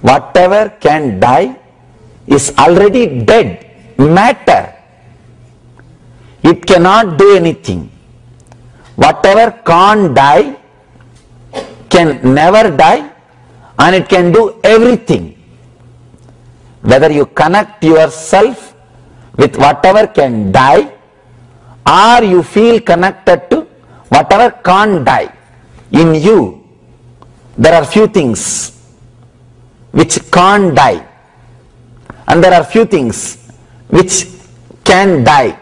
Whatever can die is already dead matter. It cannot do anything. Whatever can't die can never die, and it can do everything. Whether you connect yourself with whatever can die, or you feel connected to whatever can't die, in you there are few things which can't die, and there are few things which can die.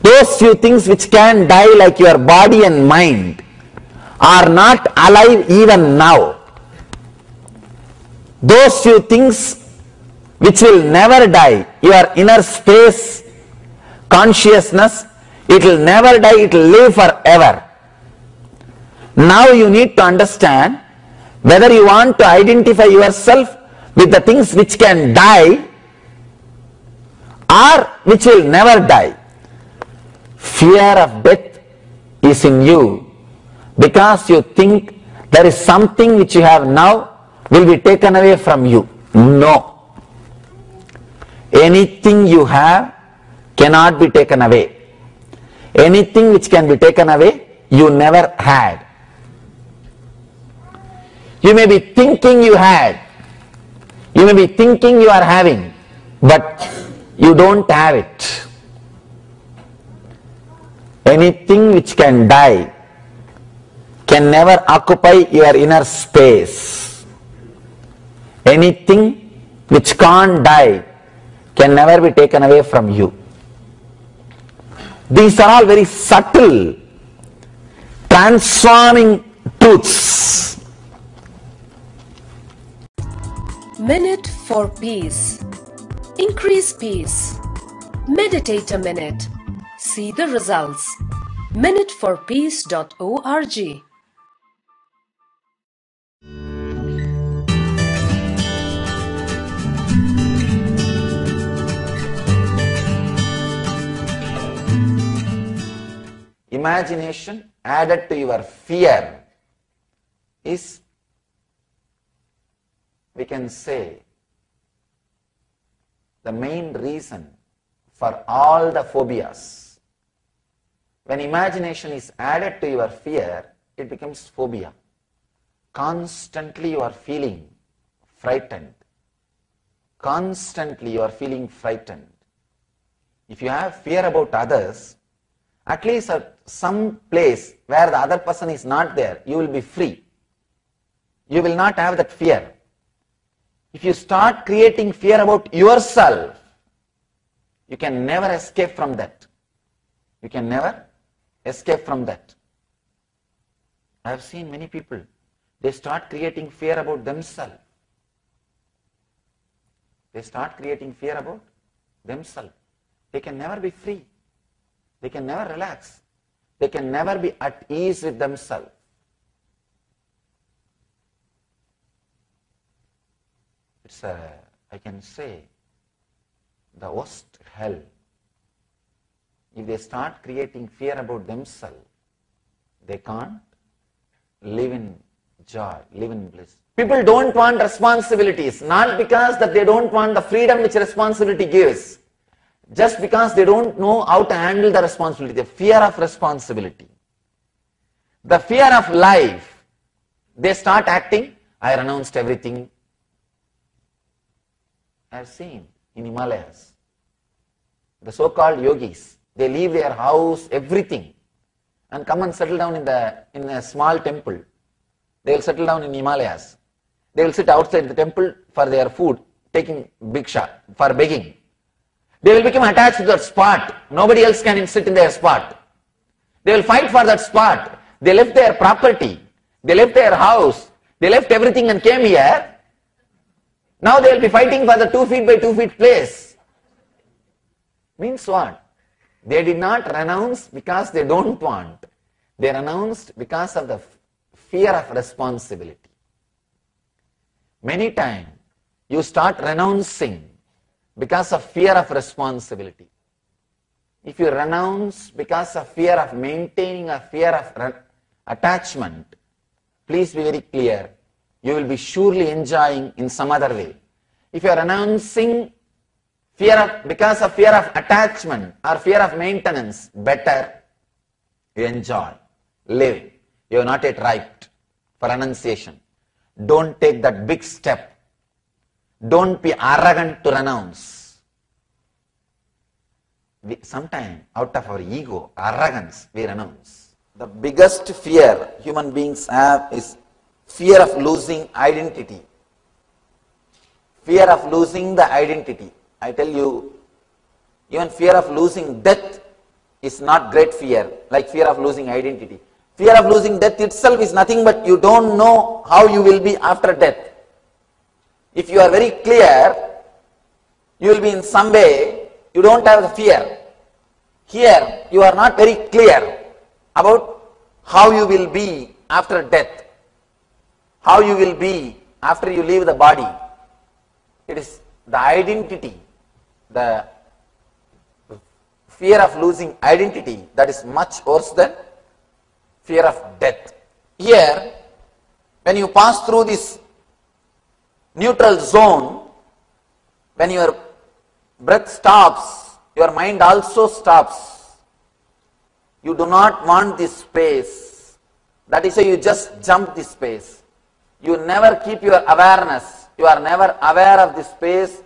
Those few things which can die, like your body and mind, are not alive even now. Those few things which will never die, your inner space, consciousness, it will never die, it will live forever. Now you need to understand whether you want to identify yourself with the things which can die or which will never die. Fear of death is in you because you think there is something which you have now will be taken away from you. No. Anything you have cannot be taken away. Anything which can be taken away, you never had. You may be thinking you had, you may be thinking you are having, but you don't have it. Anything which can die can never occupy your inner space. Anything which can't die can never be taken away from you. These are all very subtle, transforming truths. Minute for peace. Increase peace. Meditate a minute. See the results. minuteforpeace.org. Imagination added to your fear is, we can say, the main reason for all the phobias. When imagination is added to your fear, it becomes phobia. Constantly you are feeling frightened. Constantly you are feeling frightened. If you have fear about others, at least at some place where the other person is not there, you will be free. You will not have that fear. If you start creating fear about yourself, You can never escape from that. You can never escape from that. I have seen many people, they start creating fear about themselves. They start creating fear about themselves. They can never be free. They can never relax. They can never be at ease with themselves. It's I can say, the worst hell. If they start creating fear about themselves, they can't live in joy, live in bliss. People don't want responsibilities, not because that they don't want the freedom which responsibility gives, just because they don't know how to handle the responsibility, the fear of responsibility. The fear of life, they start acting, I renounced everything. I have seen in Himalayas, the so-called yogis, they leave their house, everything, and come and settle down in a small temple. They will settle down in Himalayas. They will sit outside the temple for their food, taking bhiksha, for begging. They will become attached to that spot. Nobody else can sit in their spot. They will fight for that spot. They left their property. They left their house. They left everything and came here. Now they will be fighting for the 2 feet by 2 feet place. Means what? They did not renounce because they don't want. They renounced because of the fear of responsibility. Many times you start renouncing because of fear of responsibility. If you renounce because of fear of maintaining a fear of attachment, please be very clear, you will be surely enjoying in some other way. If you are renouncing because of fear of attachment or fear of maintenance, better you enjoy, live. You are not yet ripe for renunciation. Don't take that big step. Don't be arrogant to renounce. Sometimes out of our ego, arrogance, we renounce. The biggest fear human beings have is fear of losing identity. Fear of losing the identity. I tell you, even fear of losing death is not great fear, like fear of losing identity. Fear of losing death itself is nothing but you don't know how you will be after death. If you are very clear, you will be in some way, you don't have the fear. Here, you are not very clear about how you will be after death, how you will be after you leave the body. It is the identity, the fear of losing identity that is much worse than fear of death. Here, when you pass through this neutral zone, when your breath stops, your mind also stops. You do not want this space. That is why you just jump this space. You never keep your awareness. You are never aware of this space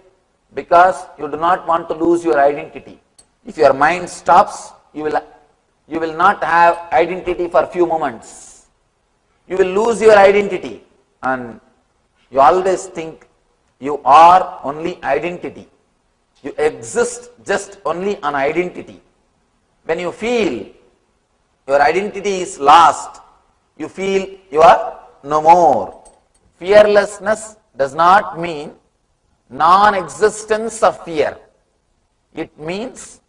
because you do not want to lose your identity. If your mind stops, you will not have identity for few moments. You will lose your identity and you always think you are only identity. You exist just on identity. When you feel your identity is lost, you feel you are no more. Fearlessness does not mean non-existence of fear. It means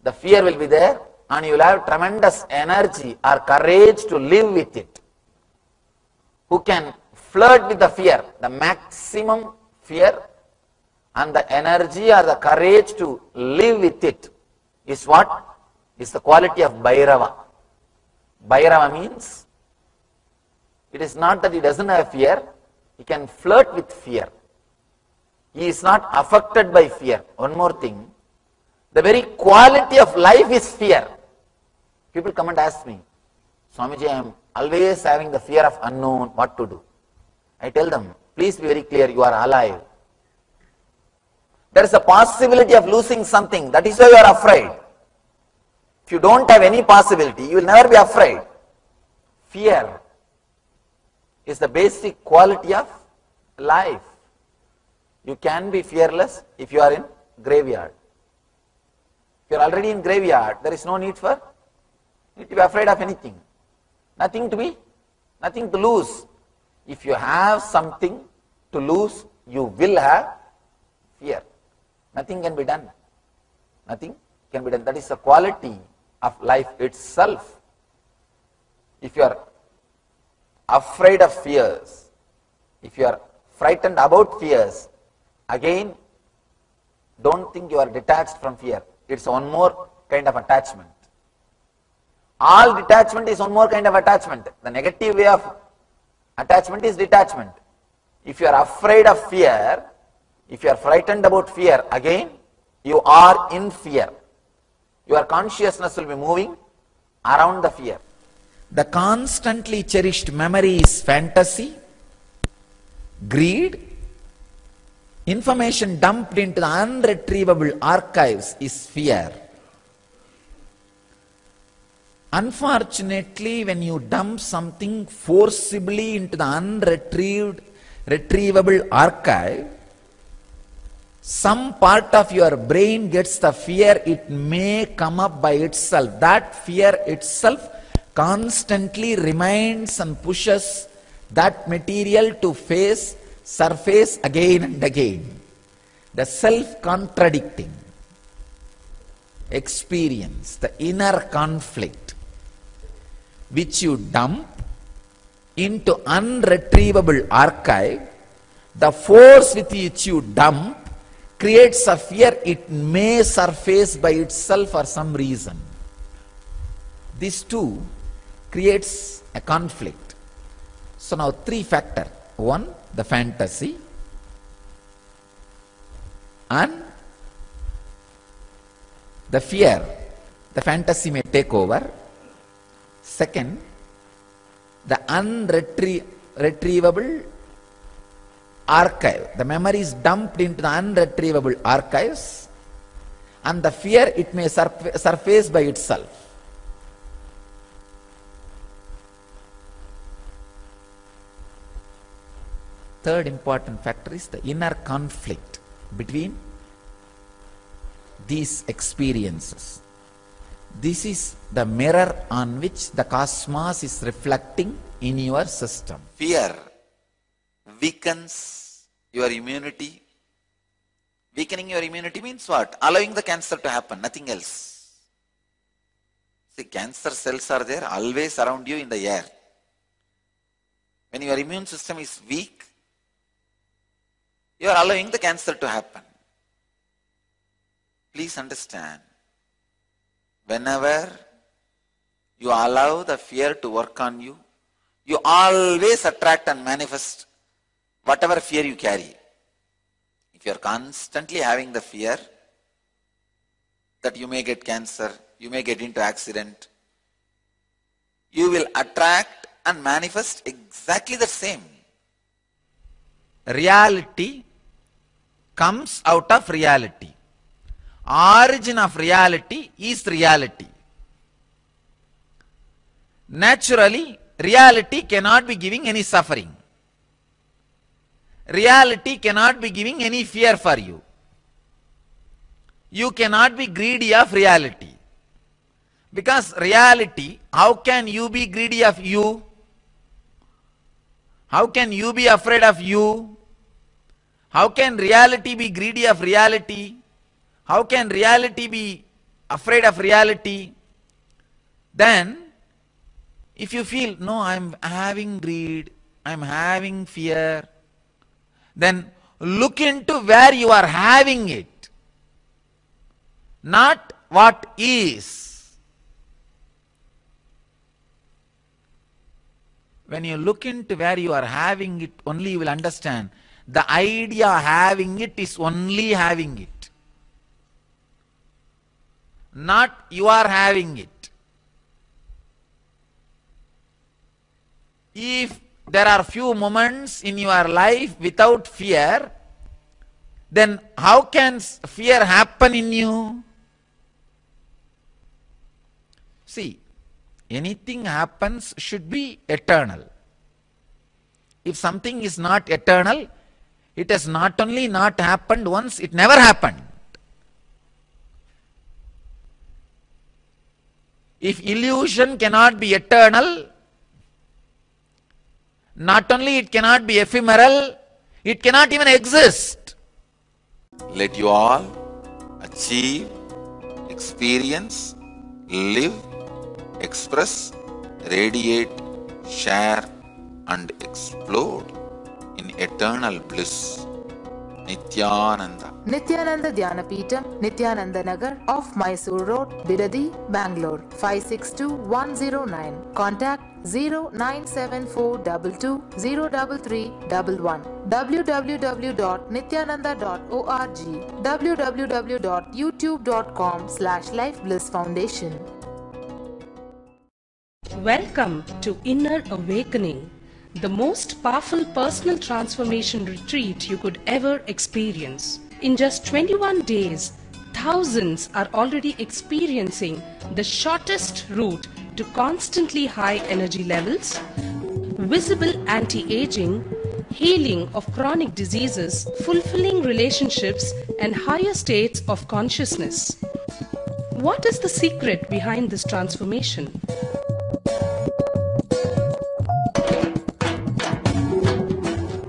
the fear will be there and you will have tremendous energy or courage to live with it. Who can flirt with the fear, the maximum fear, and the energy or the courage to live with it is what? Is the quality of Bhairava. Bhairava means, it is not that he doesn't have fear, he can flirt with fear. He is not affected by fear. One more thing, the very quality of life is fear. People come and ask me, Swamiji, I am always having the fear of unknown, what to do? I tell them, please be very clear, you are alive. There is a possibility of losing something, that is why you are afraid. If you don't have any possibility, you will never be afraid. Fear is the basic quality of life. You can be fearless if you are in graveyard. If you are already in graveyard, there is no need to be afraid of anything. Nothing to lose. If you have something to lose, you will have fear. Nothing can be done. Nothing can be done. That is the quality of life itself. If you are afraid of fears, if you are frightened about fears, again, don't think you are detached from fear. It's one more kind of attachment. All detachment is one more kind of attachment. The negative way of attachment is detachment. If you are afraid of fear, if you are frightened about fear, again, you are in fear. Your consciousness will be moving around the fear. The constantly cherished memory is fantasy, greed. Information dumped into the unretrievable archives is fear. Unfortunately, when you dump something forcibly into the retrievable archive, some part of your brain gets the fear it may come up by itself. That fear itself constantly reminds and pushes that material to surface again and again. The self-contradicting experience, the inner conflict, which you dump into unretrievable archive, the force with which you dump creates a fear it may surface by itself for some reason. This too creates a conflict. So now three factors. One, the fantasy, and the fear. The fantasy may take over. Second, the unretrievable archive. The memory is dumped into the unretrievable archives, and the fear it may surface by itself. Third important factor is the inner conflict between these experiences. This is the mirror on which the cosmos is reflecting in your system. Fear weakens your immunity. Weakening your immunity means what? Allowing the cancer to happen, nothing else. See, cancer cells are there always around you in the air. When your immune system is weak, you are allowing the cancer to happen. Please understand, whenever you allow the fear to work on you, you always attract and manifest whatever fear you carry. If you are constantly having the fear that you may get cancer, you may get into accident, you will attract and manifest exactly the same. Reality comes out of reality. Origin of reality is reality. Naturally, reality cannot be giving any suffering. Reality cannot be giving any fear for you. You cannot be greedy of reality. Because reality, how can you be greedy of you? How can you be afraid of you? How can reality be greedy of reality? How can reality be afraid of reality? Then, if you feel, no, I am having greed, I am having fear, then look into where you are having it, not what is. When you look into where you are having it, only you will understand the idea having it is only having it, not you are having it. If there are few moments in your life without fear, then how can fear happen in you? See, anything happens should be eternal. If something is not eternal, it has not only not happened once, it never happened. If illusion cannot be eternal, not only it cannot be ephemeral, it cannot even exist. Let you all achieve, experience, live, express, radiate, share and explode in eternal bliss. Nithyananda. Nithyananda Dhyanapitham, Nithyananda Nagar, off Mysore Road, Bidadi, Bangalore, 562109. Contact 097422033311. www.nithyananda.org. www.youtube.com/lifeblissfoundation. Welcome to Inner Awakening, the most powerful personal transformation retreat you could ever experience. In just 21 days, thousands are already experiencing the shortest route to constantly high energy levels, visible anti-aging, healing of chronic diseases, fulfilling relationships, and higher states of consciousness. What is the secret behind this transformation?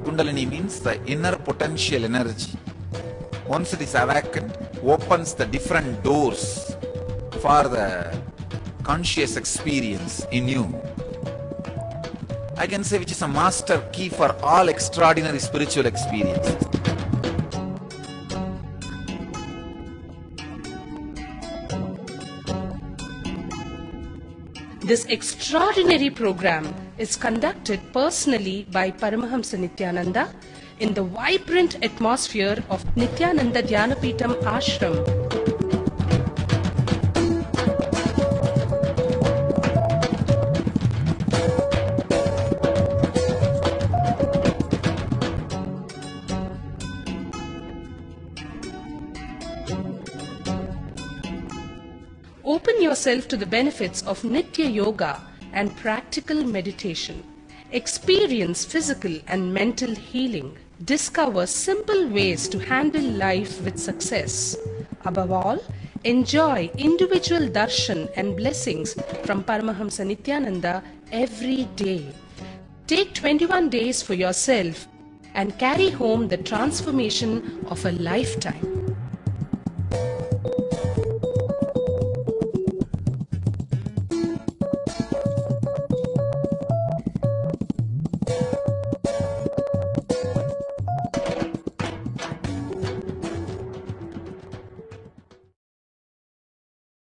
Kundalini means the inner potential energy. Once it is awakened, opens the different doors for the conscious experience in you. I can say which is a master key for all extraordinary spiritual experiences. This extraordinary program is conducted personally by Paramahamsa Nithyananda in the vibrant atmosphere of Nithyananda Dhyanapitham Ashram. Open yourself to the benefits of Nitya Yoga and practical meditation. Experience physical and mental healing. Discover simple ways to handle life with success. Above all, enjoy individual darshan and blessings from Paramahamsa Nithyananda every day. Take 21 days for yourself and carry home the transformation of a lifetime.